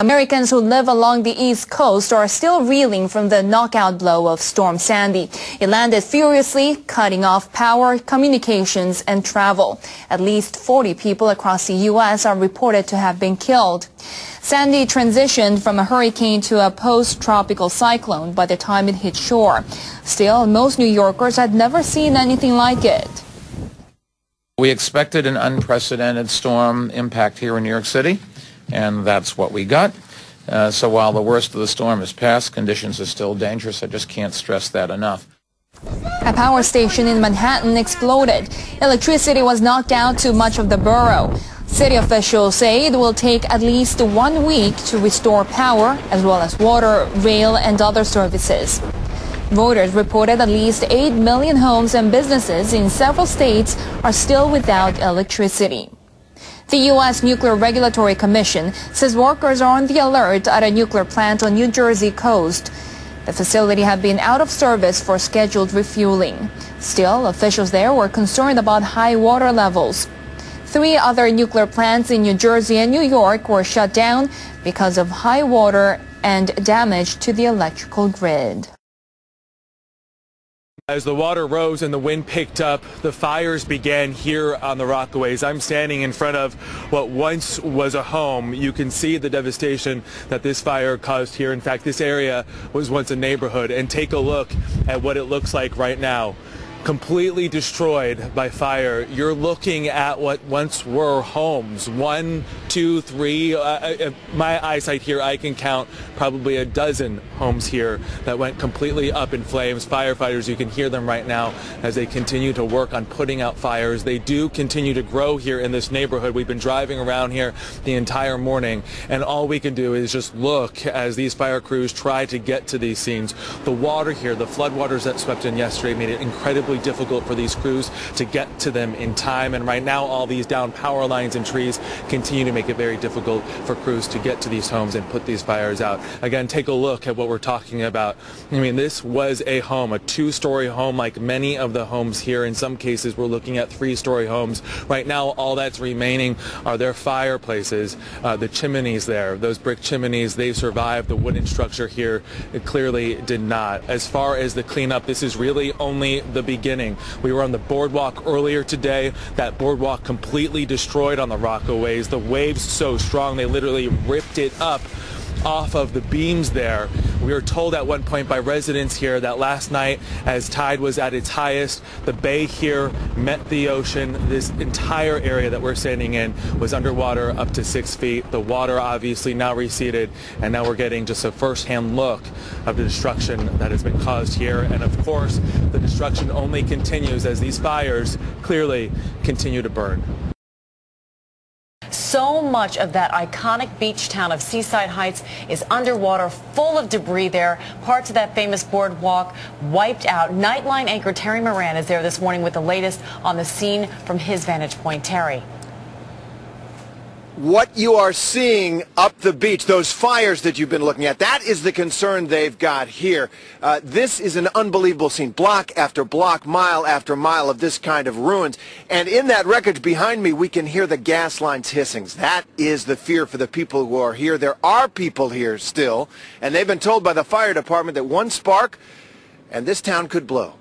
Americans who live along the East Coast are still reeling from the knockout blow of Storm Sandy. It landed furiously, cutting off power, communications, and travel. At least 40 people across the U.S. are reported to have been killed. Sandy transitioned from a hurricane to a post-tropical cyclone by the time it hit shore. Still, most New Yorkers had never seen anything like it. We expected an unprecedented storm impact here in New York City, and that's what we got. So while the worst of the storm is past, conditions are still dangerous. I just can't stress that enough. A power station in Manhattan exploded. Electricity was knocked out to much of the borough. City officials say it will take at least 1 week to restore power, as well as water, rail, and other services. Voters reported at least 8 million homes and businesses in several states are still without electricity. The U.S. Nuclear Regulatory Commission says workers are on the alert at a nuclear plant on New Jersey coast. The facility had been out of service for scheduled refueling. Still, officials there were concerned about high water levels. 3 other nuclear plants in New Jersey and New York were shut down because of high water and damage to the electrical grid. As the water rose and the wind picked up, the fires began here on the Rockaways. I'm standing in front of what once was a home. You can see the devastation that this fire caused here. In fact, this area was once a neighborhood. And take a look at what it looks like right now. Completely destroyed by fire. You're looking at what once were homes. 1, 2, 3. My eyesight here, I can count probably a dozen homes here that went completely up in flames. Firefighters, you can hear them right now as they continue to work on putting out fires. They do continue to grow here in this neighborhood. We've been driving around here the entire morning, and all we can do is just look as these fire crews try to get to these scenes. The water here, the floodwaters that swept in yesterday, made it incredibly difficult for these crews to get to them in time, and right now all these down power lines and trees continue to make it very difficult for crews to get to these homes and put these fires out. Again, take a look at what we're talking about. I mean, this was a home, a 2-story home like many of the homes here. In some cases we're looking at 3-story homes. Right now all that's remaining are their fireplaces, the chimneys there, those brick chimneys. They survived. The wooden structure here, it clearly did not. As far as the cleanup, this is really only the beginning. We were on the boardwalk earlier today. That boardwalk completely destroyed on the Rockaways. The waves so strong they literally ripped it up off of the beams there. We were told at one point by residents here that last night, as tide was at its highest, the bay here met the ocean. This entire area that we're standing in was underwater up to 6 feet. The water obviously now receded, and now we're getting just a first-hand look of the destruction that has been caused here. And of course, the destruction only continues as these fires clearly continue to burn. So much of that iconic beach town of Seaside Heights is underwater, full of debris there. Parts of that famous boardwalk wiped out. Nightline anchor Terry Moran is there this morning with the latest on the scene from his vantage point. Terry. What you are seeing up the beach, those fires that you've been looking at, that is the concern they've got here. This is an unbelievable scene. Block after block, mile after mile of this kind of ruins. And in that wreckage behind me, we can hear the gas lines hissing. That is the fear for the people who are here. There are people here still, and they've been told by the fire department that one spark and this town could blow.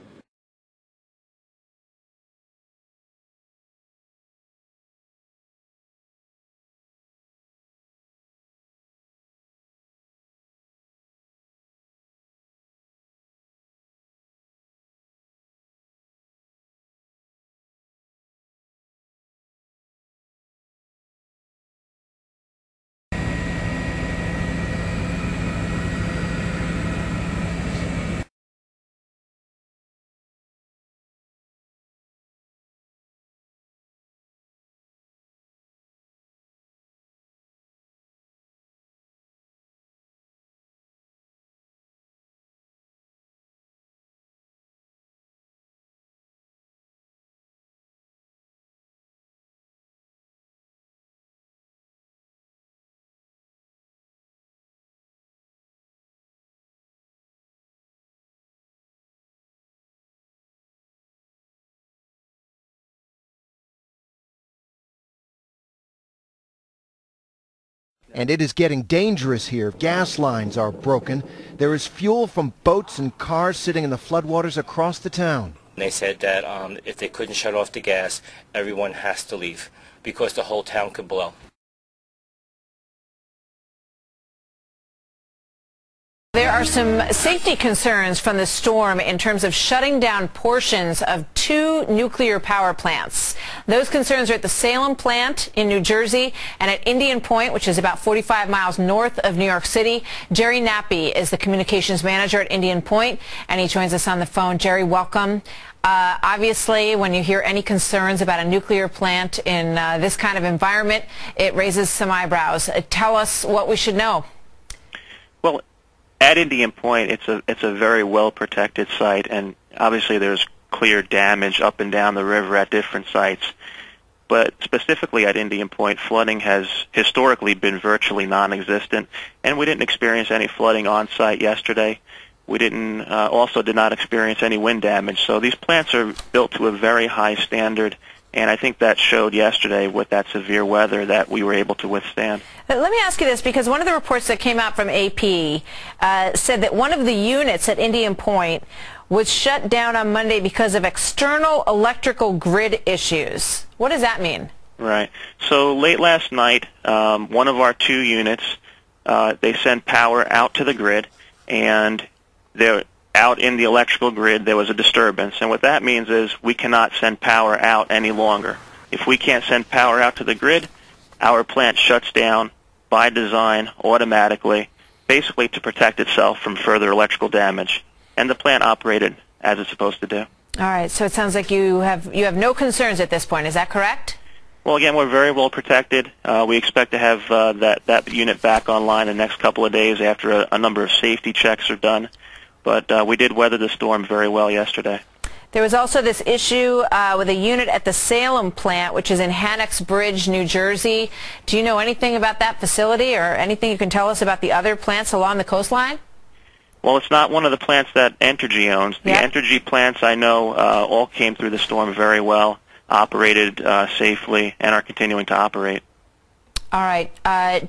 And it is getting dangerous here. Gas lines are broken. There is fuel from boats and cars sitting in the floodwaters across the town. They said that if they couldn't shut off the gas, everyone has to leave because the whole town could blow. There are some safety concerns from the storm in terms of shutting down portions of 2 nuclear power plants. Those concerns are at the Salem plant in New Jersey and at Indian Point, which is about 45 miles north of New York City. Jerry Nappy is the communications manager at Indian Point, and he joins us on the phone. Jerry, welcome. Obviously, when you hear any concerns about a nuclear plant in this kind of environment, it raises some eyebrows. Tell us what we should know. Well, at Indian Point, it's a very well protected site, and obviously there's clear damage up and down the river at different sites. But specifically at Indian Point, flooding has historically been virtually non-existent, and we didn't experience any flooding on site yesterday. We also did not experience any wind damage. So these plants are built to a very high standard, and I think that showed yesterday with that severe weather that we were able to withstand. Let me ask you this, because one of the reports that came out from AP said that one of the units at Indian Point was shut down on Monday because of external electrical grid issues. What does that mean? Right. So late last night, one of our 2 units, they sent power out to the grid, and they're out in the electrical grid, there was a disturbance. And what that means is we cannot send power out any longer. If we can't send power out to the grid, our plant shuts down by design automatically, basically to protect itself from further electrical damage. And the plant operated as it's supposed to do. All right, so it sounds like you have no concerns at this point. Is that correct? Well, again, we're very well protected. We expect to have that unit back online in the next couple of days after a number of safety checks are done. But we did weather the storm very well yesterday. There was also this issue with a unit at the Salem plant, which is in Hannock's Bridge, New Jersey. Do you know anything about that facility or anything you can tell us about the other plants along the coastline? Well, it's not one of the plants that Entergy owns. The Entergy plants, I know, all came through the storm very well, operated safely, and are continuing to operate. All right.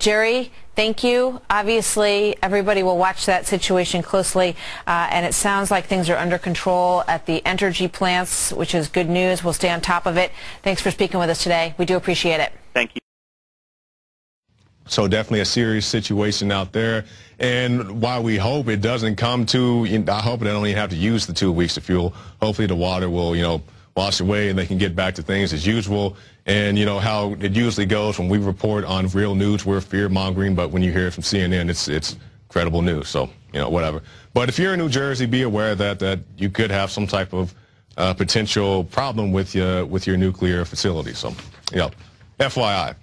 Jerry, thank you. Obviously, everybody will watch that situation closely, and it sounds like things are under control at the Entergy plants, which is good news. We'll stay on top of it. Thanks for speaking with us today. We do appreciate it. Thank you. So definitely a serious situation out there. And while we hope it doesn't come to, I hope they don't even have to use the 2 weeks of fuel. Hopefully the water will, wash away and they can get back to things as usual. And, how it usually goes when we report on real news, we're fear-mongering, but when you hear it from CNN, it's credible news. So, whatever. But if you're in New Jersey, be aware that you could have some type of potential problem with your nuclear facility. So, FYI.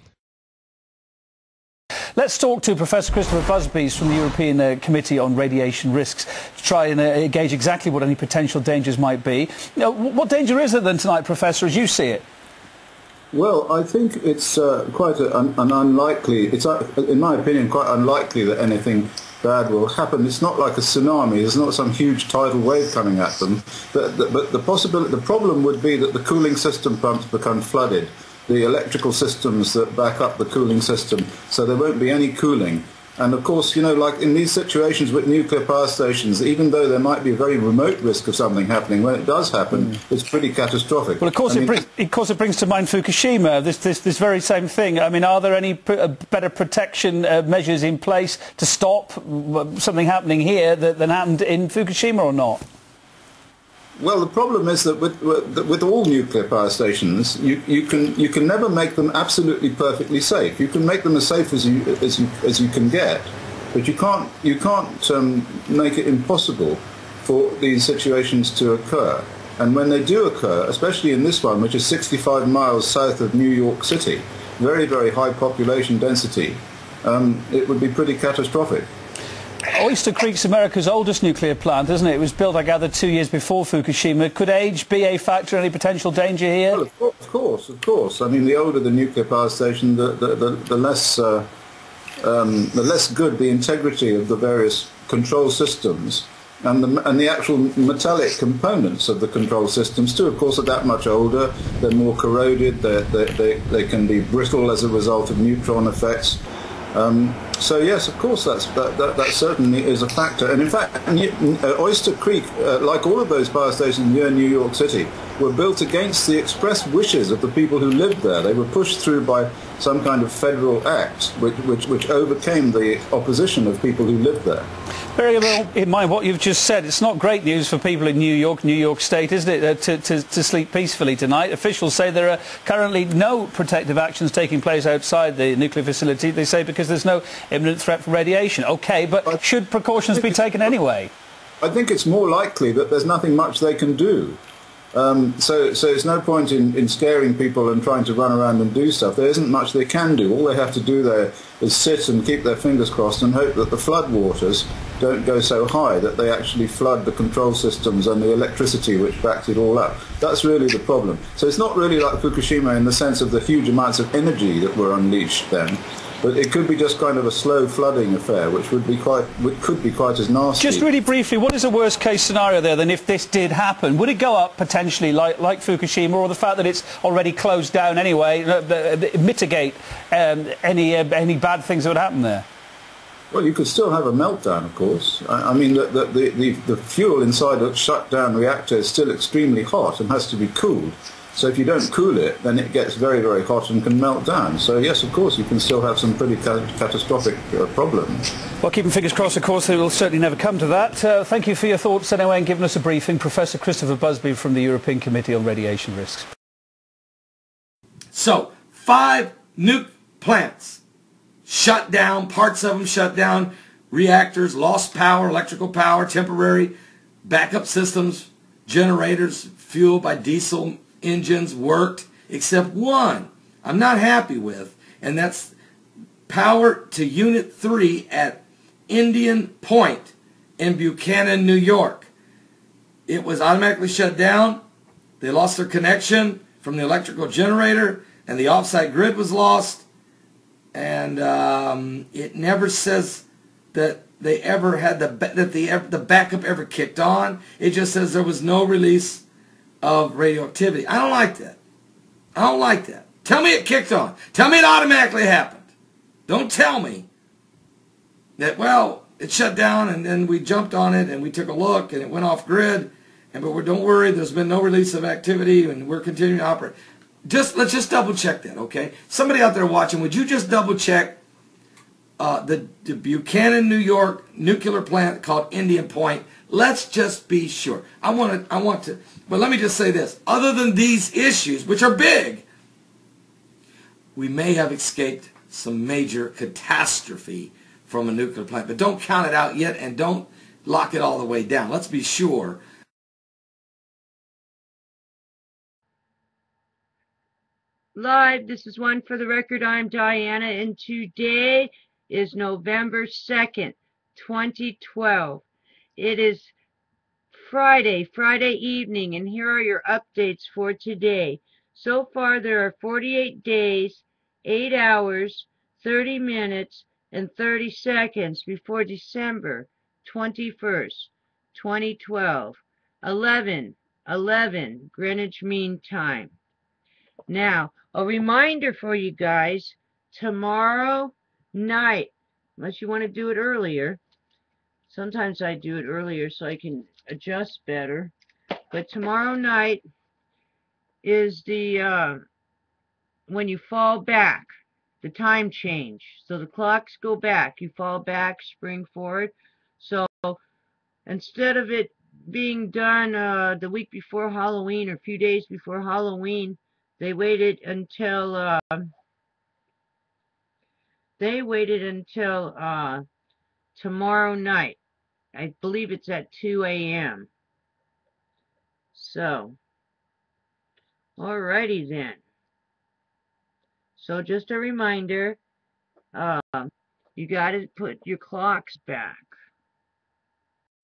Let's talk to Professor Christopher Busby from the European Committee on Radiation Risks to try and gauge exactly what any potential dangers might be. What danger is there then tonight, Professor, as you see it? Well, I think it's quite an unlikely, in my opinion, quite unlikely that anything bad will happen. It's not like a tsunami. There's not some huge tidal wave coming at them. But the problem would be that the cooling system pumps become flooded, the electrical systems that back up the cooling system, so there won't be any cooling. And of course, like in these situations with nuclear power stations, even though there might be a very remote risk of something happening, when it does happen, it's pretty catastrophic. Well, of course, it brings to mind Fukushima, this very same thing. I mean, are there any better protection measures in place to stop something happening here than happened in Fukushima or not? Well, the problem is that with all nuclear power stations, you can never make them absolutely perfectly safe. You can make them as safe as you can get, but you can't make it impossible for these situations to occur. And when they do occur, especially in this one, which is 65 miles south of New York City, very, very high population density, it would be pretty catastrophic. Oyster Creek's America's oldest nuclear plant, isn't it? It was built, I gather, 2 years before Fukushima. Could age be a factor in any potential danger here? Well, of course. I mean, the older the nuclear power station, the less good the integrity of the various control systems, and the actual metallic components of the control systems too, of course, are that much older. They're more corroded. They can be brittle as a result of neutron effects. So yes, of course, that certainly is a factor. And in fact, Oyster Creek, like all of those power stations near New York City, were built against the express wishes of the people who lived there. They were pushed through by some kind of federal act, which overcame the opposition of people who lived there. Bearing in mind what you've just said, it's not great news for people in New York State, isn't it, to sleep peacefully tonight. Officials say there are currently no protective actions taking place outside the nuclear facility, they say, because there's no imminent threat from radiation. OK, but should precautions be taken anyway? I think it's more likely that there's nothing much they can do. So it's no point in scaring people and trying to run around and do stuff. There isn't much they can do. All they have to do there is sit and keep their fingers crossed and hope that the flood waters don't go so high that they actually flood the control systems and the electricity which backs it all up. That's really the problem. So it's not really like Fukushima in the sense of the huge amounts of energy that were unleashed then. But it could be just kind of a slow flooding affair, which could be quite as nasty. Just really briefly, what is the worst case scenario there then if this did happen? Would it go up potentially like Fukushima, or the fact that it's already closed down anyway, mitigate any bad things that would happen there? Well, you could still have a meltdown, of course. I mean, the fuel inside a shut-down reactor is still extremely hot and has to be cooled. So if you don't cool it, then it gets very, very hot and can melt down. So yes, of course, you can still have some pretty catastrophic problems. Well, keeping fingers crossed, of course, it will certainly never come to that. Thank you for your thoughts anyway and giving us a briefing. Professor Christopher Busby from the European Committee on Radiation Risks. So, 5 nuke plants shut down, parts of them shut down, reactors, lost power, electrical power, temporary backup systems, generators fueled by diesel engines worked, except one I'm not happy with, and that's power to Unit 3 at Indian Point in Buchanan, New York. It was automatically shut down. They lost their connection from the electrical generator, and the offsite grid was lost. And it never says that they ever had the backup ever kicked on. It just says there was no release of radioactivity. I don't like that. I don't like that. Tell me it kicked on. Tell me it automatically happened. Don't tell me that, well, it shut down and then we jumped on it and we took a look and it went off grid. But don't worry, there's been no release of activity and we're continuing to operate. Let's just double check that, okay? Somebody out there watching, would you just double check the Buchanan, New York nuclear plant called Indian Point? Let's just be sure. I want to, but let me just say this. Other than these issues, which are big, we may have escaped some major catastrophe from a nuclear plant. But don't count it out yet and don't lock it all the way down. Let's be sure. Live, this is One for the Record. I'm Diana, and today is November 2nd, 2012. It is Friday evening, and here are your updates for today. So far, there are 48 days, 8 hours, 30 minutes, and 30 seconds before December 21st, 2012, 11:11 Greenwich Mean Time. Now, a reminder for you guys, tomorrow night, unless you want to do it earlier, sometimes I do it earlier so I can adjust better, but tomorrow night is the, when you fall back, the time change. So the clocks go back, you fall back, spring forward. So instead of it being done the week before Halloween or a few days before Halloween, they waited until tomorrow night. I believe it's at 2 a.m. So, alrighty then. So just a reminder, you got to put your clocks back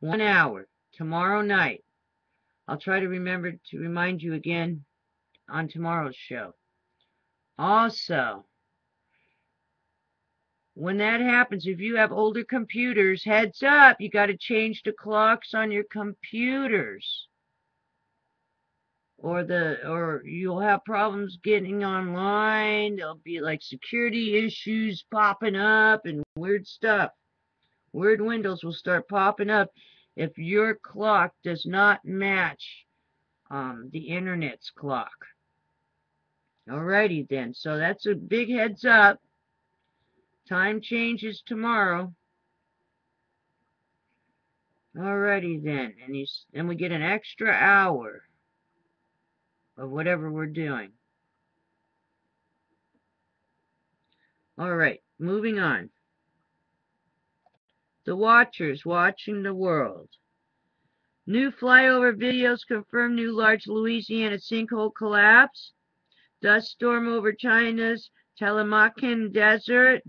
1 hour tomorrow night. I'll try to remember to remind you again on tomorrow's show. Also, when that happens, if you have older computers, heads up, you got to change the clocks on your computers. or you'll have problems getting online. There'll be like security issues popping up and weird stuff. Weird windows will start popping up if your clock does not match the internet's clock. Alrighty then, so that's a big heads up. Time changes tomorrow. Alrighty then, and we get an extra hour of whatever we're doing. Alright, moving on. The Watchers watching the world. New flyover videos confirm new large Louisiana sinkhole collapse. Dust storm over China's Taklamakan Desert.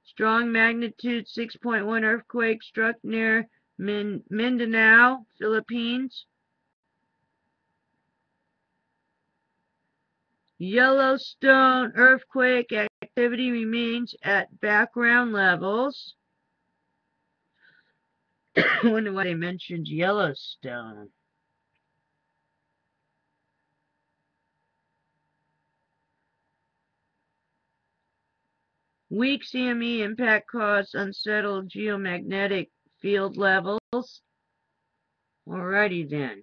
Strong magnitude 6.1 earthquake struck near Mindanao, Philippines. Yellowstone earthquake activity remains at background levels. I wonder why they mentioned Yellowstone. Weak CME impact caused unsettled geomagnetic field levels. Alrighty then.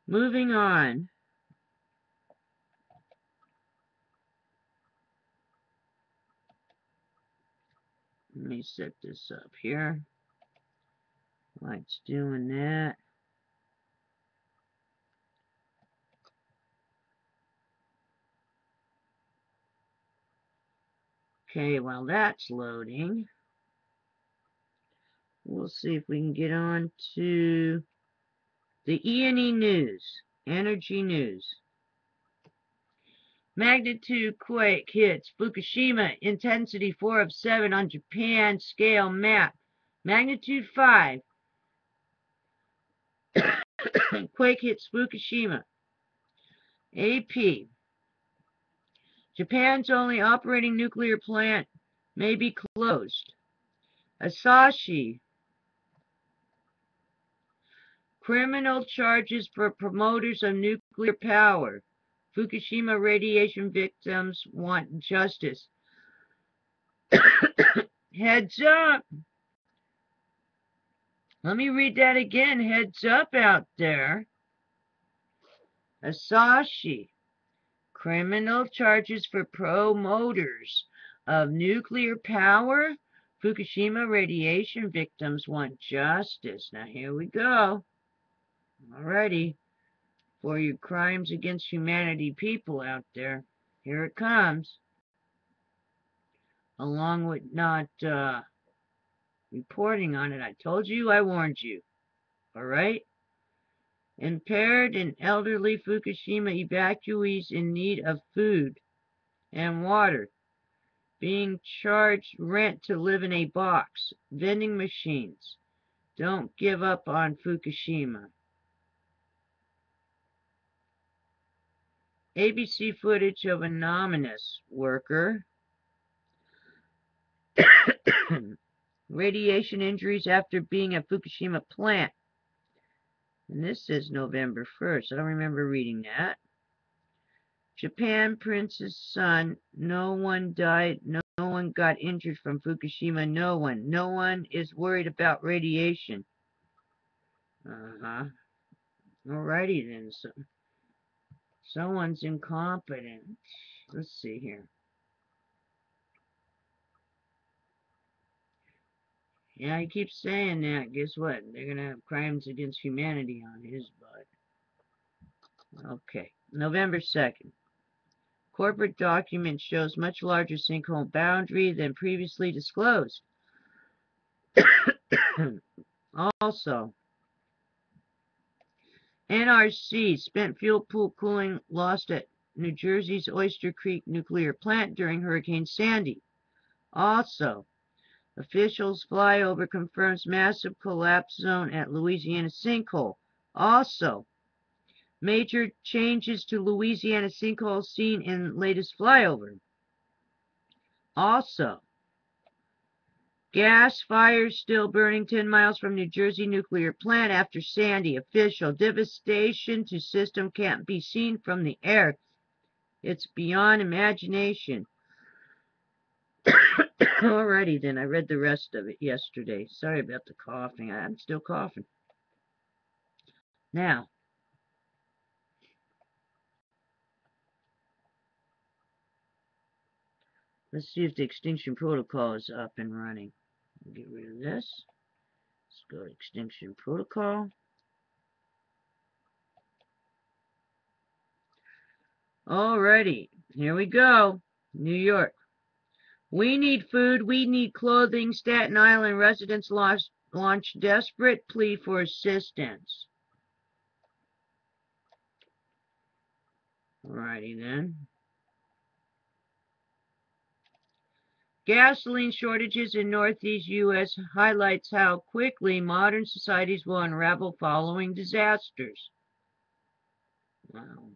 Moving on. Let me set this up here. While it's doing that. Okay, while that's loading, we'll see if we can get on to the E&E News, Energy News. Magnitude quake hits Fukushima, intensity 4 of 7 on Japan scale map. Magnitude 5. Quake hits Fukushima. AP. Japan's only operating nuclear plant may be closed. Asahi. Criminal charges for promoters of nuclear power. Fukushima radiation victims want justice. Heads up. Let me read that again. Heads up out there. Asahi. Criminal charges for promoters of nuclear power. Fukushima radiation victims want justice. Now here we go. Alrighty. For you crimes against humanity people out there. Here it comes. Along with not reporting on it. I told you, I warned you. Alright? Impaired and elderly Fukushima evacuees in need of food and water. Being charged rent to live in a box. Vending machines. Don't give up on Fukushima. ABC footage of anonymous worker. Radiation injuries after being at Fukushima plant. And this says November 1st. I don't remember reading that. Japan prince's son. No one died. No one got injured from Fukushima. No one. No one is worried about radiation. Alrighty then. So, someone's incompetent. Let's see here. Yeah, he keeps saying that. Guess what? They're going to have crimes against humanity on his butt. Okay. November 2nd. Corporate document shows much larger sinkhole boundary than previously disclosed. Also, NRC spent fuel pool cooling lost at New Jersey's Oyster Creek nuclear plant during Hurricane Sandy. Also, officials flyover confirms massive collapse zone at Louisiana sinkhole. Also, major changes to Louisiana sinkhole seen in latest flyover. Also, Gas fires still burning 10 miles from New Jersey nuclear plant after Sandy. Official devastation to system can't be seen from the air. It's beyond imagination. Alrighty then, I read the rest of it yesterday. Sorry about the coughing. I'm still coughing. Now, let's see if the extinction protocol is up and running. Get rid of this. Let's go to extinction protocol. Alrighty, here we go. New York. We need food. We need clothing. Staten Island residents launch desperate plea for assistance. Alrighty then. Gasoline shortages in Northeast U.S. highlights how quickly modern societies will unravel following disasters. Wow.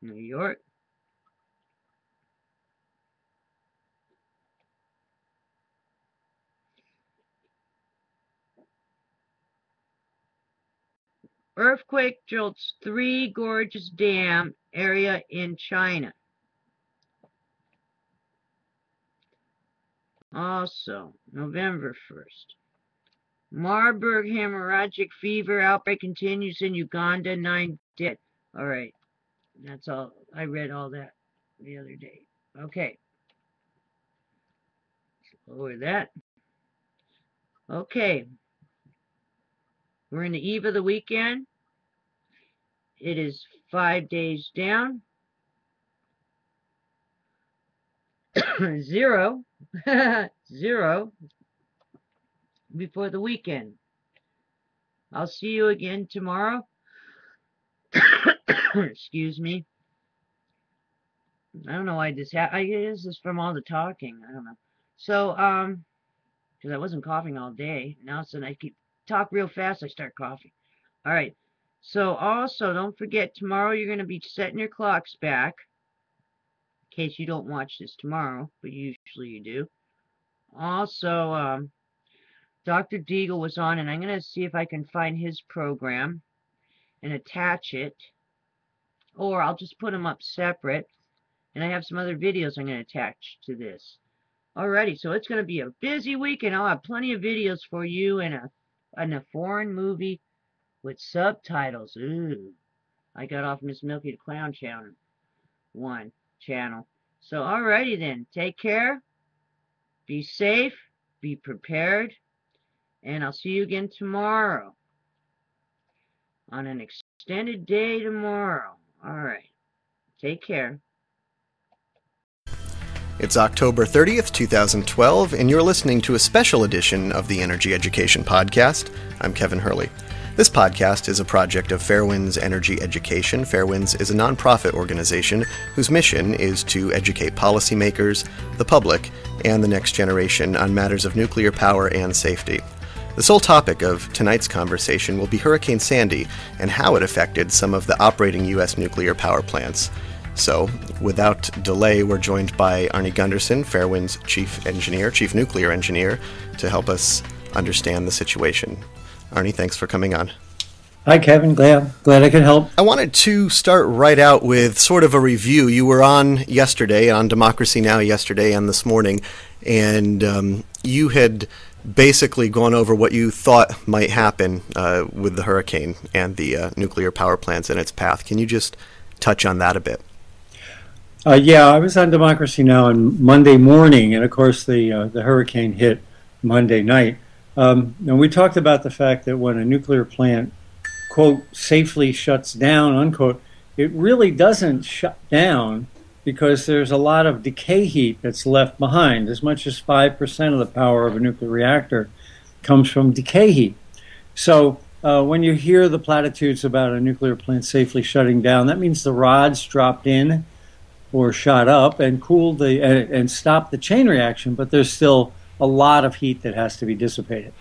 New York. Earthquake jolts Three Gorges Dam area in China. Also, November 1st. Marburg hemorrhagic fever outbreak continues in Uganda, 9 dead. All right, that's all. I read all that the other day. Okay. Lower that. Okay. We're in the eve of the weekend. It is 5 days down. 0. 0 before the weekend. I'll see you again tomorrow. Excuse me. I don't know why this happened. I guess this is from all the talking. I don't know. So, because I wasn't coughing all day. Now all of a sudden I keep talk real fast, I start coughing. All right. So also, don't forget, tomorrow you're going to be setting your clocks back. In case you don't watch this tomorrow, but usually you do. Also, Dr. Deagle was on, and I'm going to see if I can find his program and attach it. Or I'll just put them up separate. And I have some other videos I'm going to attach to this. Alrighty, so it's going to be a busy week, and I'll have plenty of videos for you and a foreign movie with subtitles. Ooh, I got off Miss Milky the Clown channel. So alrighty then, take care, be safe, be prepared, and I'll see you again tomorrow on an extended day tomorrow. Alright, take care. It's October 30th, 2012, and you're listening to a special edition of the Energy Education Podcast. I'm Kevin Hurley. This podcast is a project of Fairwinds Energy Education. Fairwinds is a nonprofit organization whose mission is to educate policymakers, the public, and the next generation on matters of nuclear power and safety. The sole topic of tonight's conversation will be Hurricane Sandy and how it affected some of the operating U.S. nuclear power plants. So, without delay, we're joined by Arnie Gunderson, Fairwind's chief nuclear engineer, to help us understand the situation. Arnie, thanks for coming on. Hi, Kevin. Glad I could help. I wanted to start right out with sort of a review. You were on yesterday, on Democracy Now! Yesterday and this morning, and you had basically gone over what you thought might happen with the hurricane and the nuclear power plants in its path. Can you just touch on that a bit? Yeah, I was on Democracy Now! On Monday morning, and of course the hurricane hit Monday night. And we talked about the fact that when a nuclear plant, quote, safely shuts down, unquote, it really doesn't shut down because there's a lot of decay heat that's left behind. As much as 5% of the power of a nuclear reactor comes from decay heat. So when you hear the platitudes about a nuclear plant safely shutting down, that means the rods dropped in or shot up and cooled and stopped the chain reaction, but there's still a lot of heat that has to be dissipated.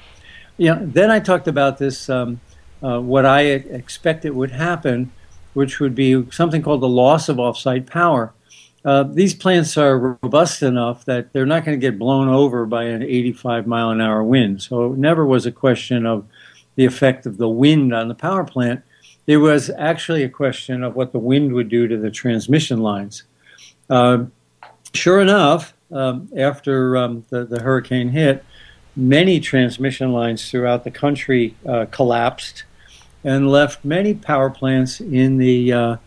Then I talked about this, what I expected would happen, which would be something called the loss of offsite power. these plants are robust enough that they're not going to get blown over by an 85-mile-an-hour wind. So it never was a question of the effect of the wind on the power plant. It was actually a question of what the wind would do to the transmission lines. Sure enough, after the hurricane hit, many transmission lines throughout the country collapsed and left many power plants in the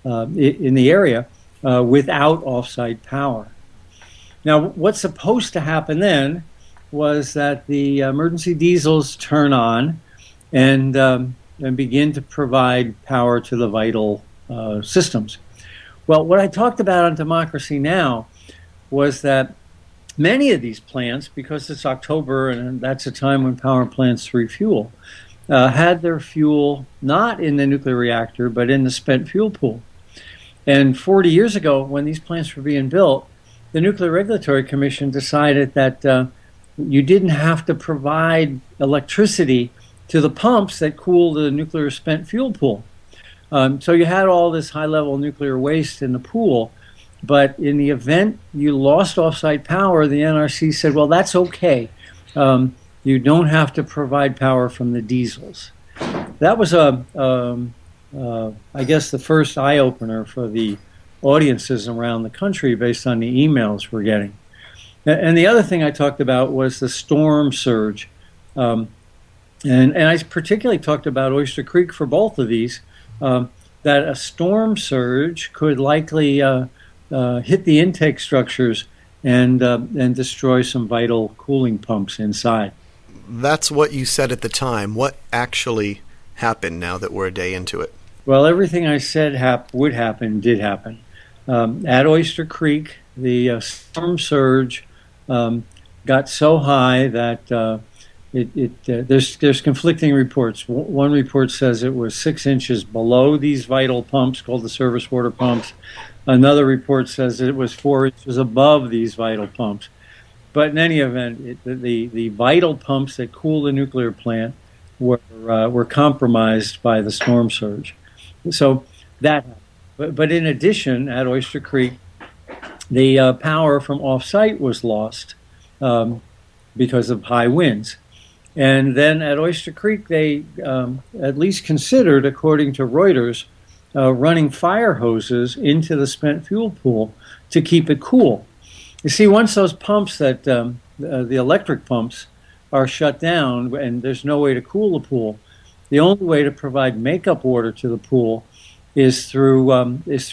area without off-site power. Now, what's supposed to happen then was that the emergency diesels turn on and begin to provide power to the vital systems. Well, what I talked about on Democracy Now! Was that many of these plants, because it's October and that's a time when power plants refuel, had their fuel not in the nuclear reactor but in the spent fuel pool. And 40 years ago, when these plants were being built, the Nuclear Regulatory Commission decided that you didn't have to provide electricity to the pumps that cool the nuclear spent fuel pool. So you had all this high-level nuclear waste in the pool, but in the event you lost off-site power, the NRC said, well, that's okay. You don't have to provide power from the diesels. That was, I guess, the first eye-opener for the audiences around the country based on the emails we're getting. And the other thing I talked about was the storm surge. And I particularly talked about Oyster Creek for both of these, that a storm surge could likely hit the intake structures and destroy some vital cooling pumps inside. That's what you said at the time. What actually happened now that we're a day into it? Well, everything I said would happen did happen. At Oyster Creek, the storm surge got so high that there's conflicting reports. One report says it was 6 inches below these vital pumps called the service water pumps. Another report says it was 4 inches above these vital pumps. But in any event, the vital pumps that cool the nuclear plant were compromised by the storm surge. So that happened. But in addition, at Oyster Creek, the power from off-site was lost because of high winds. And then at Oyster Creek, they at least considered, according to Reuters, running fire hoses into the spent fuel pool to keep it cool. You see, once those pumps the electric pumps are shut down and there's no way to cool the pool, the only way to provide makeup water to the pool is through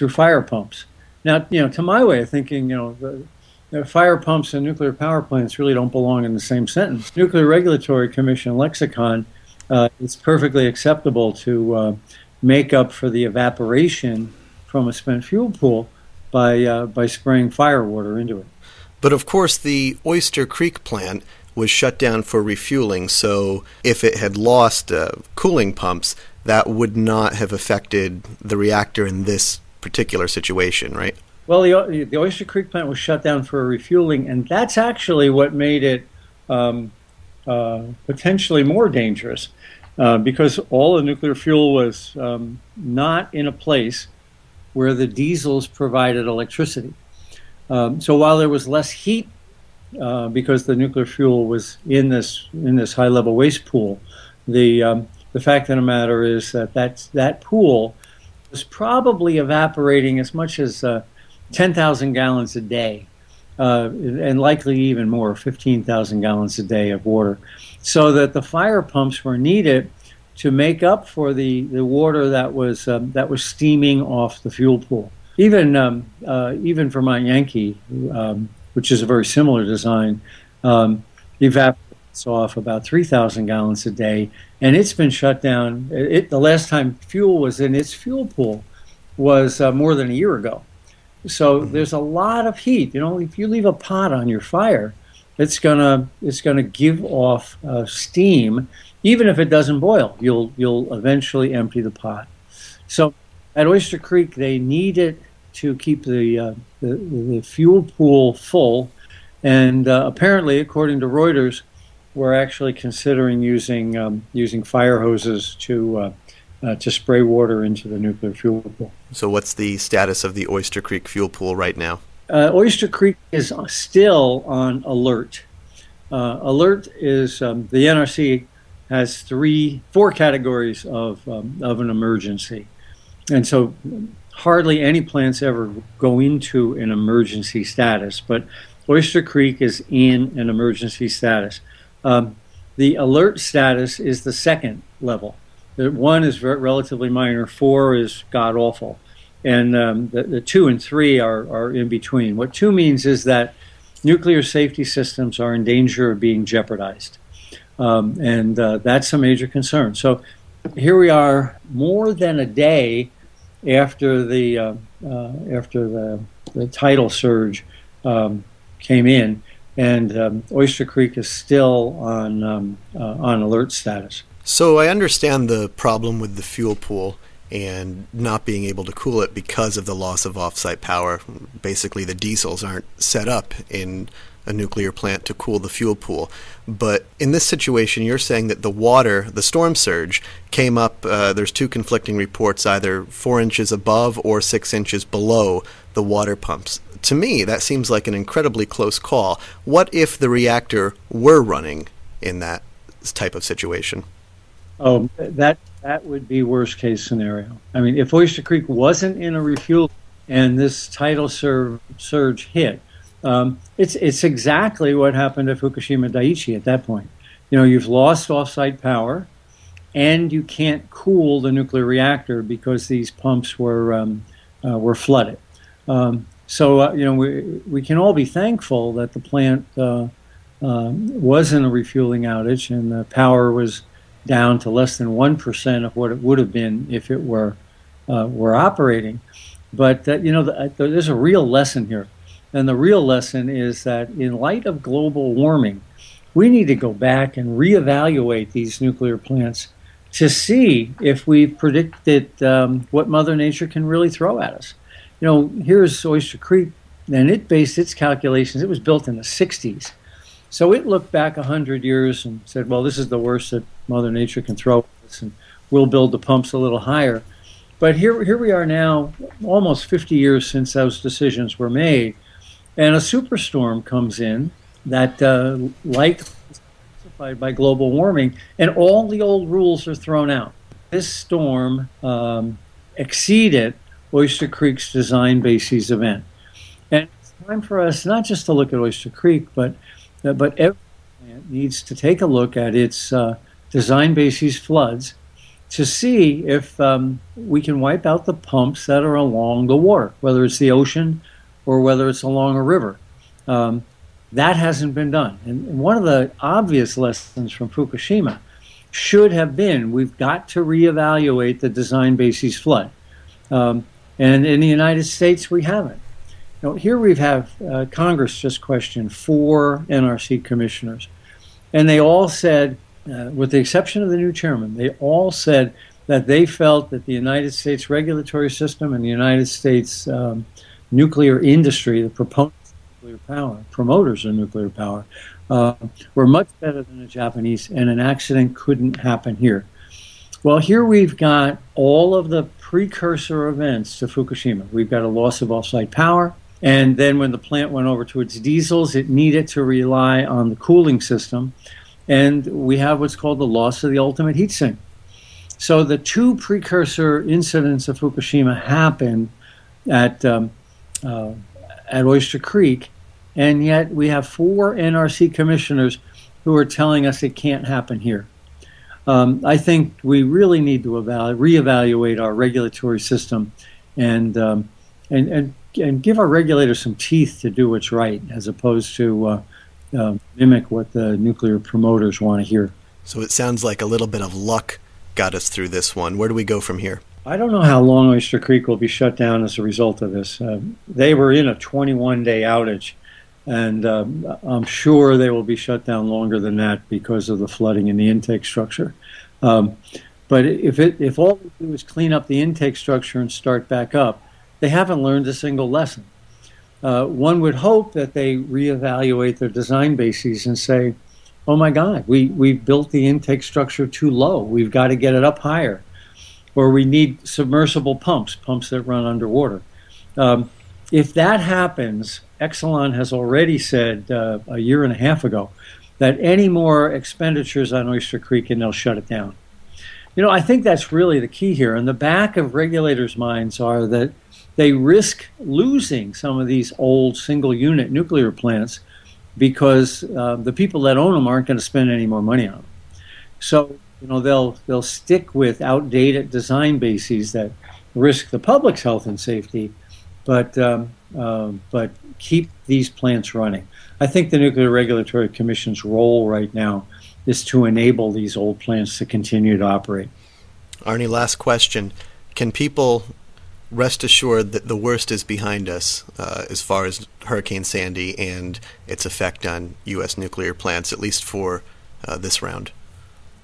fire pumps. Now, to my way of thinking, the fire pumps and nuclear power plants really don't belong in the same sentence. Nuclear Regulatory Commission lexicon, it's perfectly acceptable to make up for the evaporation from a spent fuel pool by spraying fire water into it. But of course, the Oyster Creek plant was shut down for refueling, so if it had lost cooling pumps, that would not have affected the reactor in this particular situation, right? Well, the Oyster Creek plant was shut down for refueling, and that's actually what made it potentially more dangerous, because all the nuclear fuel was not in a place where the diesels provided electricity. So while there was less heat because the nuclear fuel was in this high-level waste pool, the fact of the matter is that pool was probably evaporating as much as 10,000 gallons a day, and likely even more, 15,000 gallons a day of water, so that the fire pumps were needed to make up for the water that was steaming off the fuel pool. Even Vermont Yankee, which is a very similar design, evaporates off about 3,000 gallons a day, and it's been shut down. The last time fuel was in its fuel pool was more than a year ago. So there's a lot of heat. If you leave a pot on your fire, it's gonna give off steam, even if it doesn't boil. You'll eventually empty the pot. So at Oyster Creek, they needed to keep the fuel pool full, and apparently, according to Reuters, we're actually considering using fire hoses to to spray water into the nuclear fuel pool. So what's the status of the Oyster Creek fuel pool right now? Oyster Creek is still on alert. Alert is the NRC has four categories of an emergency, and so hardly any plants ever go into an emergency status. But Oyster Creek is in an emergency status. The alert status is the second level. One is relatively minor. 4 is god awful, and the 2 and 3 are in between. What 2 means is that nuclear safety systems are in danger of being jeopardized, and that's a major concern. So here we are, more than a day after the tidal surge came in, and Oyster Creek is still on alert status. So I understand the problem with the fuel pool and not being able to cool it because of the loss of off-site power. Basically, the diesels aren't set up in a nuclear plant to cool the fuel pool. But in this situation, you're saying that the water, the storm surge, came up, there's 2 conflicting reports, either 4 inches above or 6 inches below the water pumps. To me, that seems like an incredibly close call. What if the reactor were running in that type of situation? Oh, that would be worst case scenario. I mean, if Oyster Creek wasn't in a refuel and this tidal surge hit, it's exactly what happened to Fukushima Daiichi at that point. You know, you've lost off-site power, and you can't cool the nuclear reactor because these pumps were flooded. So you know, we can all be thankful that the plant was in a refueling outage and the power was down to less than 1% of what it would have been if it were operating. But you know, there's a real lesson here, and the real lesson is that in light of global warming, we need to go back and reevaluate these nuclear plants to see if we've predicted what Mother Nature can really throw at us. You know, here's Oyster Creek, and it based its calculations. It was built in the 60s. So it looked back 100 years and said, well, this is the worst that Mother Nature can throw at us, and we'll build the pumps a little higher. But here we are now, almost 50 years since those decisions were made, and a superstorm comes in that, like specified by global warming, and all the old rules are thrown out. This storm exceeded Oyster Creek's design basis event. And it's time for us not just to look at Oyster Creek, but every plant needs to take a look at its design basis floods to see if we can wipe out the pumps that are along the water, whether it's the ocean or whether it's along a river. That hasn't been done. And one of the obvious lessons from Fukushima should have been we've got to reevaluate the design basis flood. And in the United States, we haven't. Now, here we have Congress just questioned 4 NRC commissioners, and they all said, with the exception of the new chairman, they all said that they felt that the United States regulatory system and the United States nuclear industry, the proponents of nuclear power, promoters of nuclear power, were much better than the Japanese, and an accident couldn't happen here. Well, here we've got all of the precursor events to Fukushima. We've got a loss of off-site power, and then when the plant went over to its diesels, it needed to rely on the cooling system, and we have what's called the loss of the ultimate heat sink. So the 2 precursor incidents of Fukushima happened at Oyster Creek, and yet we have 4 NRC commissioners who are telling us it can't happen here. I think we really need to reevaluate our regulatory system and give our regulators some teeth to do what's right, as opposed to mimic what the nuclear promoters want to hear. So it sounds like a little bit of luck got us through this one. Where do we go from here? I don't know how long Oyster Creek will be shut down as a result of this. They were in a 21-day outage, and I'm sure they will be shut down longer than that because of the flooding in the intake structure. But if all we do is clean up the intake structure and start back up, they haven't learned a single lesson. One would hope that they reevaluate their design bases and say, oh my God, we built the intake structure too low. We've got to get it up higher. or we need submersible pumps that run underwater. If that happens, Exelon has already said a year and a half ago that any more expenditures on Oyster Creek and they'll shut it down. You know, I think that's really the key here. In the back of regulators' minds are that they risk losing some of these old single-unit nuclear plants because the people that own them aren't going to spend any more money on them. So, you know, they'll stick with outdated design bases that risk the public's health and safety, but keep these plants running. I think the Nuclear Regulatory Commission's role right now is to enable these old plants to continue to operate. Arnie, last question. Can people rest assured that the worst is behind us as far as Hurricane Sandy and its effect on U.S. nuclear plants, at least for this round?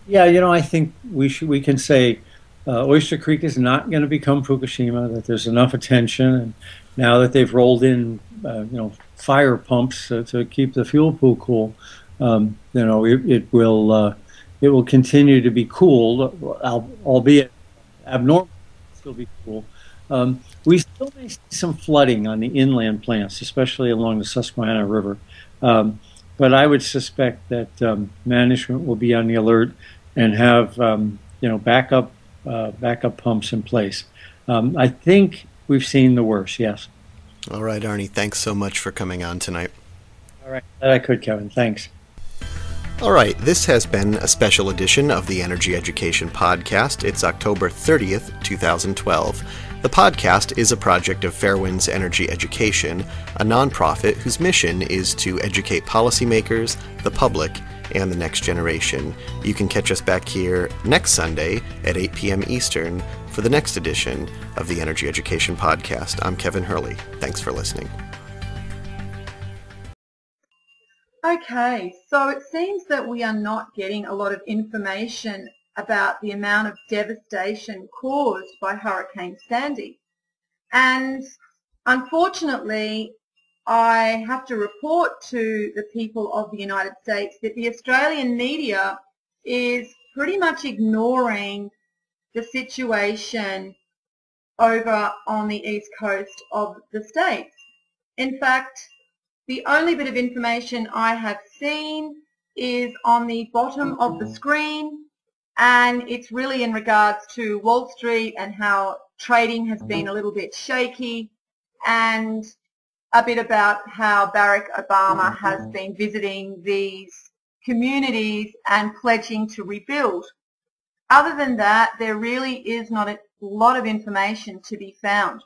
Yeah, you know, I think we can say Oyster Creek is not going to become Fukushima, that there's enough attention, and now that they've rolled in, fire pumps to keep the fuel pool cool, it will continue to be cooled, albeit abnormal, still be cool. We still may see some flooding on the inland plants, especially along the Susquehanna River. But I would suspect that management will be on the alert and have backup pumps in place. I think we've seen the worst, yes. All right, Arnie, thanks so much for coming on tonight. All right, that I could, Kevin. Thanks. All right, this has been a special edition of the Energy Education Podcast. It's October 30th, 2012. The podcast is a project of Fairwinds Energy Education, a nonprofit whose mission is to educate policymakers, the public, and the next generation. You can catch us back here next Sunday at 8 p.m. Eastern for the next edition of the Energy Education Podcast. I'm Kevin Hurley. Thanks for listening. Okay, so it seems that we are not getting a lot of information about the amount of devastation caused by Hurricane Sandy. And unfortunately, I have to report to the people of the United States that the Australian media is pretty much ignoring the situation over on the east coast of the States. In fact, the only bit of information I have seen is on the bottom of the screen, and it's really in regards to Wall Street and how trading has been a little bit shaky, and a bit about how Barack Obama has been visiting these communities and pledging to rebuild. Other than that, there really is not a lot of information to be found.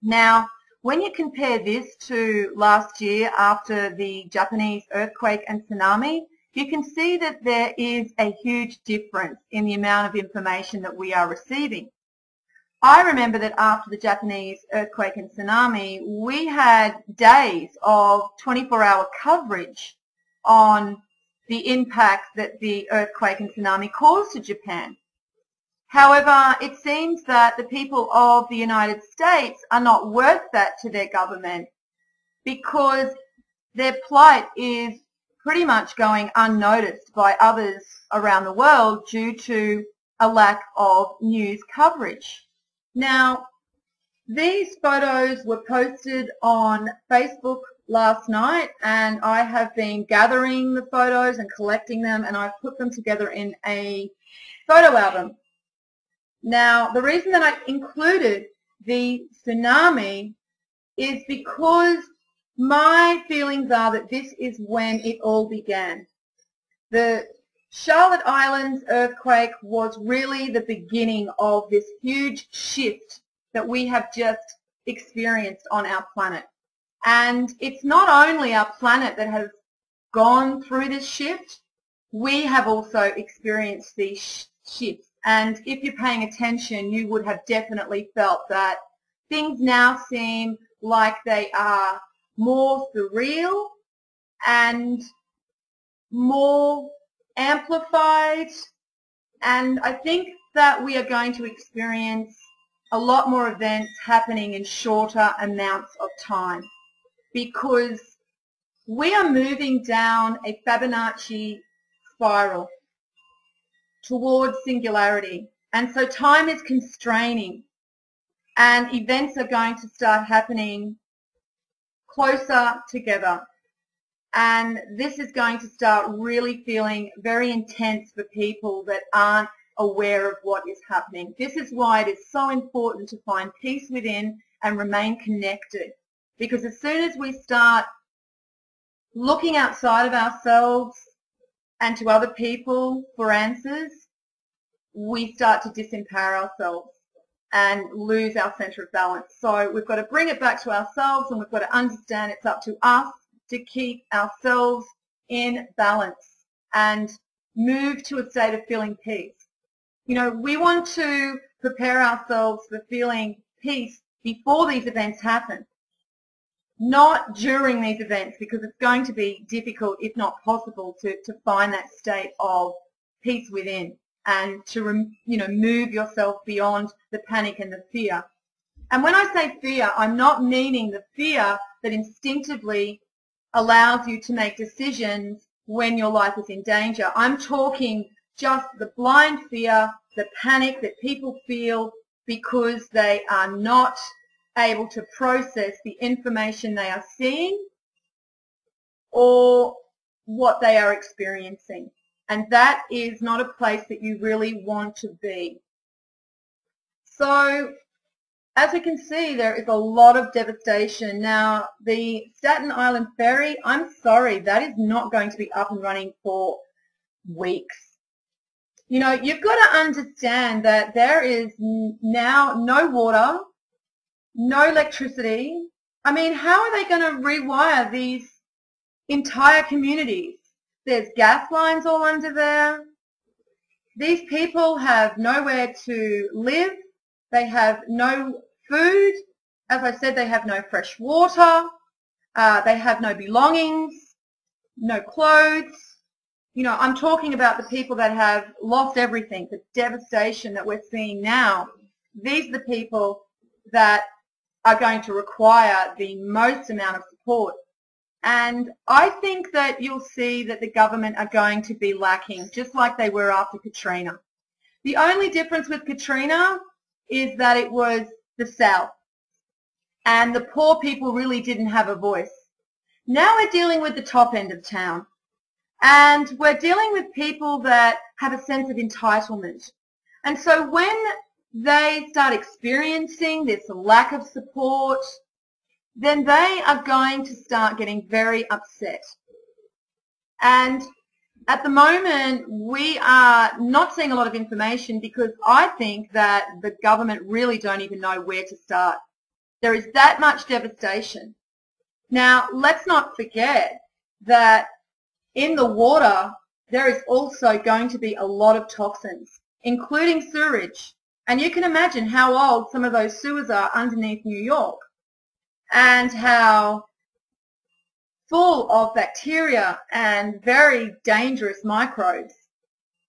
Now, when you compare this to last year after the Japanese earthquake and tsunami, you can see that there is a huge difference in the amount of information that we are receiving. I remember that after the Japanese earthquake and tsunami, we had days of 24-hour coverage on the impact that the earthquake and tsunami caused to Japan. However, it seems that the people of the United States are not worth that to their government because their plight is pretty much going unnoticed by others around the world due to a lack of news coverage. Now, these photos were posted on Facebook last night, and I have been gathering the photos and collecting them, and I've put them together in a photo album. Now, the reason that I included the tsunami is because my feelings are that this is when it all began. The Charlotte Islands earthquake was really the beginning of this huge shift that we have just experienced on our planet. And it's not only our planet that has gone through this shift, we have also experienced these shifts. And if you're paying attention, you would have definitely felt that things now seem like they are more surreal and more amplified. And I think that we are going to experience a lot more events happening in shorter amounts of time because we are moving down a Fibonacci spiral towards singularity. And so time is constraining, and events are going to start happening closer together. And this is going to start really feeling very intense for people that aren't aware of what is happening. This is why it is so important to find peace within and remain connected. Because as soon as we start looking outside of ourselves and to other people for answers, we start to disempower ourselves and lose our center of balance. So we've got to bring it back to ourselves, and we've got to understand it's up to us to keep ourselves in balance and move to a state of feeling peace. You know, we want to prepare ourselves for feeling peace before these events happen, not during these events, because it's going to be difficult, if not possible, to find that state of peace within and to, move yourself beyond the panic and the fear. And when I say fear, I'm not meaning the fear that instinctively allows you to make decisions when your life is in danger. I'm talking just the blind fear, the panic that people feel because they are not able to process the information they are seeing or what they are experiencing. And that is not a place that you really want to be. So, as we can see, there is a lot of devastation. Now, the Staten Island ferry, I'm sorry, that is not going to be up and running for weeks. You know, you've got to understand that there is now no water, no electricity. I mean, how are they going to rewire these entire communities? There's gas lines all under there. These people have nowhere to live. They have no food. As I said, they have no fresh water. They have no belongings, no clothes. You know, I'm talking about the people that have lost everything, the devastation that we're seeing now. These are the people that are going to require the most amount of support. And I think that you'll see that the government are going to be lacking, just like they were after Katrina. The only difference with Katrina is that it was the South, and the poor people really didn't have a voice. Now we're dealing with the top end of town, and we're dealing with people that have a sense of entitlement. And so when they start experiencing this lack of support, then they are going to start getting very upset. And at the moment, we are not seeing a lot of information because I think that the government really don't even know where to start. There is that much devastation. Now, let's not forget that in the water, there is also going to be a lot of toxins, including sewage. And you can imagine how old some of those sewers are underneath New York, and how full of bacteria and very dangerous microbes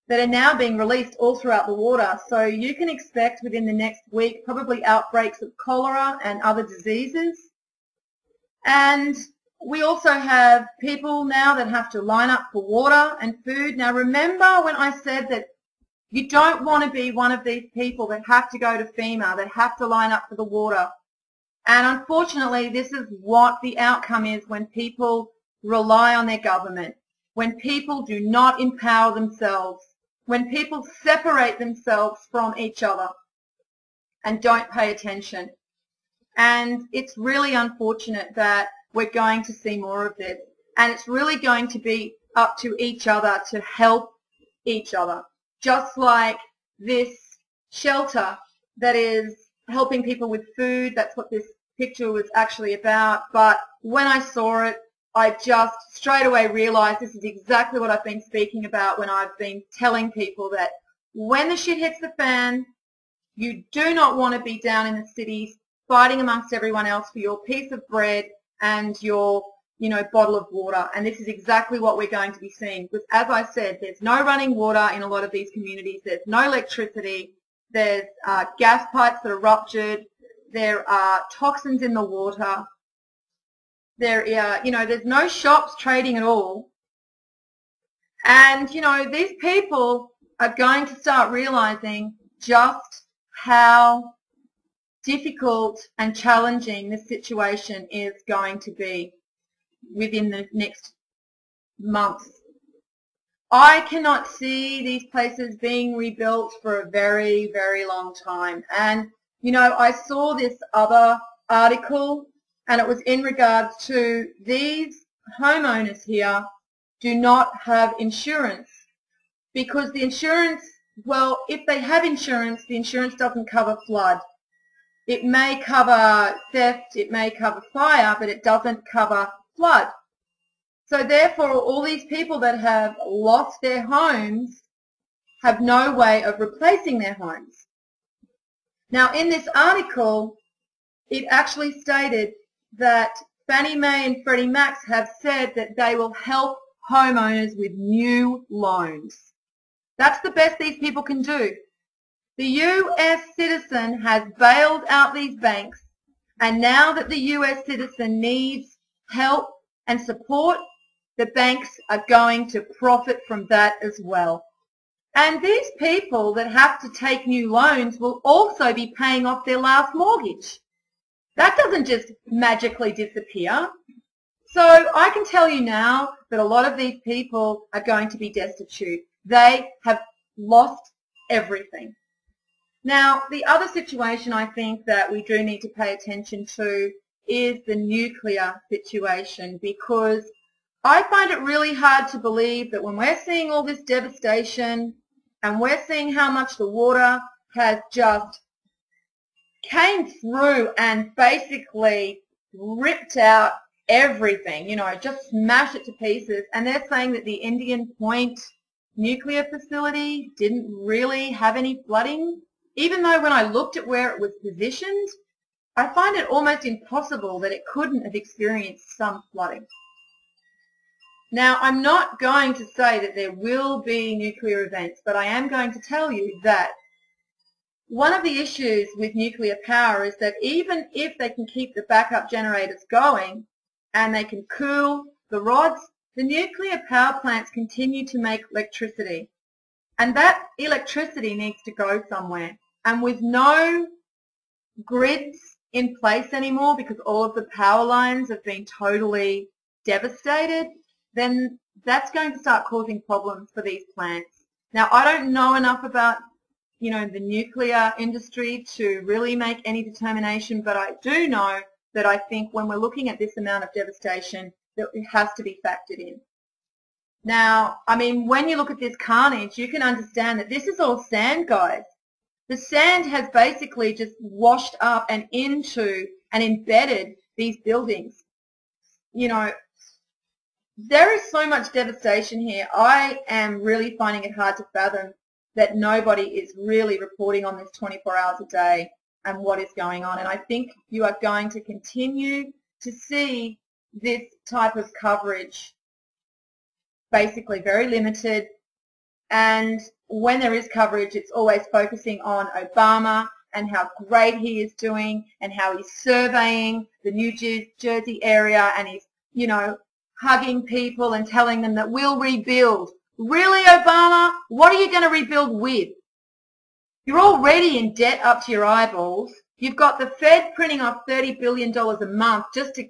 that are now being released all throughout the water. So you can expect within the next week probably outbreaks of cholera and other diseases. And we also have people now that have to line up for water and food. Now remember when I said that you don't want to be one of these people that have to go to FEMA, that have to line up for the water. And unfortunately, this is what the outcome is when people rely on their government, when people do not empower themselves, when people separate themselves from each other and don't pay attention. And it's really unfortunate that we're going to see more of this. And it's really going to be up to each other to help each other. Just like this shelter that is helping people with food. That's what this picture was actually about. But when I saw it, I just straight away realized this is exactly what I've been speaking about when I've been telling people that when the shit hits the fan, you do not want to be down in the cities fighting amongst everyone else for your piece of bread and your, bottle of water. And this is exactly what we're going to be seeing. Because as I said, there's no running water in a lot of these communities. There's no electricity. There's gas pipes that are ruptured. There are toxins in the water. There's no shops trading at all. And, these people are going to start realizing just how difficult and challenging this situation is going to be within the next months. I cannot see these places being rebuilt for a very, very long time. And, you know, I saw this other article, and it was in regards to these homeowners here do not have insurance, because the insurance, well, if they have insurance, the insurance doesn't cover flood. It may cover theft, it may cover fire, but it doesn't cover flood. So therefore, all these people that have lost their homes have no way of replacing their homes. Now, in this article, it actually stated that Fannie Mae and Freddie Mac have said that they will help homeowners with new loans. That's the best these people can do. The U.S. citizen has bailed out these banks, and now that the U.S. citizen needs help and support, the banks are going to profit from that as well. And these people that have to take new loans will also be paying off their last mortgage. That doesn't just magically disappear. So I can tell you now that a lot of these people are going to be destitute. They have lost everything. Now, the other situation I think that we do need to pay attention to is the nuclear situation, because I find it really hard to believe that when we're seeing all this devastation and we're seeing how much the water has just came through and basically ripped out everything, you know, just smashed it to pieces, and they're saying that the Indian Point nuclear facility didn't really have any flooding, even though when I looked at where it was positioned, I find it almost impossible that it couldn't have experienced some flooding. Now, I'm not going to say that there will be nuclear events, but I am going to tell you that one of the issues with nuclear power is that even if they can keep the backup generators going and they can cool the rods, the nuclear power plants continue to make electricity. And that electricity needs to go somewhere. And with no grids in place anymore, because all of the power lines have been totally devastated, then that's going to start causing problems for these plants. Now, I don't know enough about, you know, the nuclear industry to really make any determination, but I do know that I think when we're looking at this amount of devastation, that it has to be factored in. Now, I mean, when you look at this carnage, you can understand that this is all sand, guys. The sand has basically just washed up and into and embedded these buildings. You know, there is so much devastation here. I am really finding it hard to fathom that nobody is really reporting on this 24 hours a day and what is going on. And I think you are going to continue to see this type of coverage basically very limited. And when there is coverage, it's always focusing on Obama and how great he is doing and how he's surveying the New Jersey area, and he's, you know, hugging people and telling them that we'll rebuild. Really, Obama? What are you going to rebuild with? You're already in debt up to your eyeballs. You've got the Fed printing off $30 billion a month just to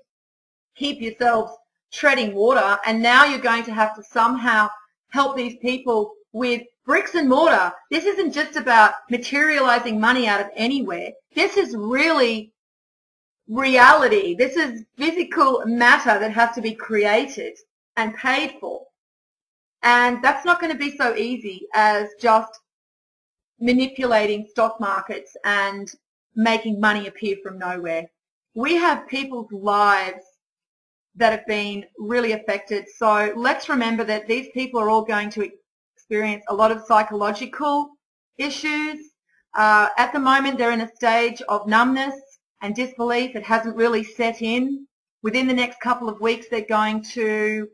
keep yourselves treading water, and now you're going to have to somehow help these people with bricks and mortar. This isn't just about materializing money out of anywhere. This is really reality. This is physical matter that has to be created and paid for. And that's not going to be so easy as just manipulating stock markets and making money appear from nowhere. We have people's lives that have been really affected. So let's remember that these people are all going to experience a lot of psychological issues. At the moment, they're in a stage of numbness and disbelief. It hasn't really set in. Within the next couple of weeks, they're going to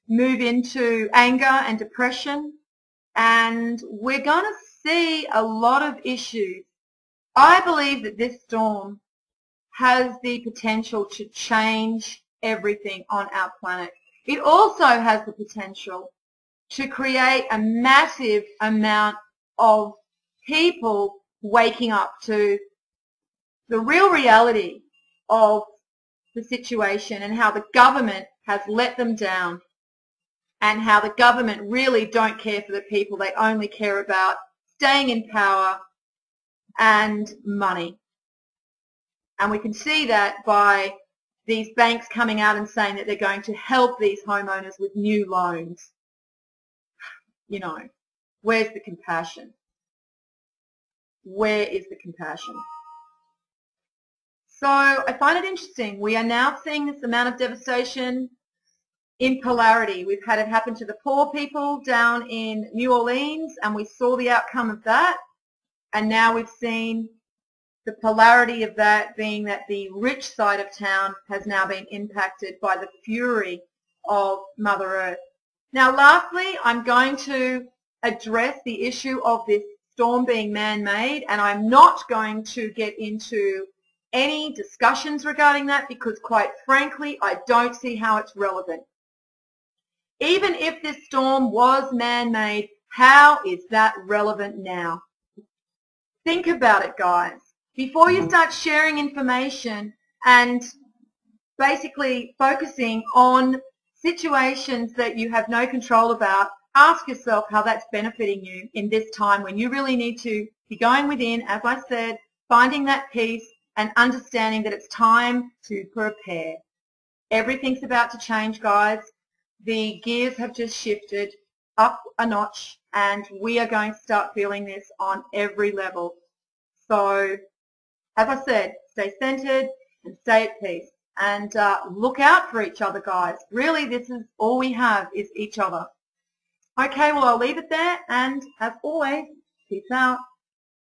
move into anger and depression, and we're going to see a lot of issues. I believe that this storm has the potential to change everything on our planet. It also has the potential to create a massive amount of people waking up to the real reality of the situation and how the government has let them down and how the government really don't care for the people. They only care about staying in power and money. And we can see that by these banks coming out and saying that they're going to help these homeowners with new loans. You know, where's the compassion? Where is the compassion? So I find it interesting. We are now seeing this amount of devastation in polarity. We've had it happen to the poor people down in New Orleans, and we saw the outcome of that. And now we've seen the polarity of that being that the rich side of town has now been impacted by the fury of Mother Earth. Now, lastly, I'm going to address the issue of this storm being man-made, and I'm not going to get into any discussions regarding that because, quite frankly, I don't see how it's relevant. Even if this storm was man-made, how is that relevant now? Think about it, guys. Before you start sharing information and basically focusing on situations that you have no control about, ask yourself how that's benefiting you in this time when you really need to be going within, as I said, finding that peace and understanding that it's time to prepare. Everything's about to change, guys. The gears have just shifted up a notch, and we are going to start feeling this on every level. So, as I said, stay centered and stay at peace. And look out for each other, guys. Really, this is all we have is each other. Okay, well, I'll leave it there. And as always, peace out.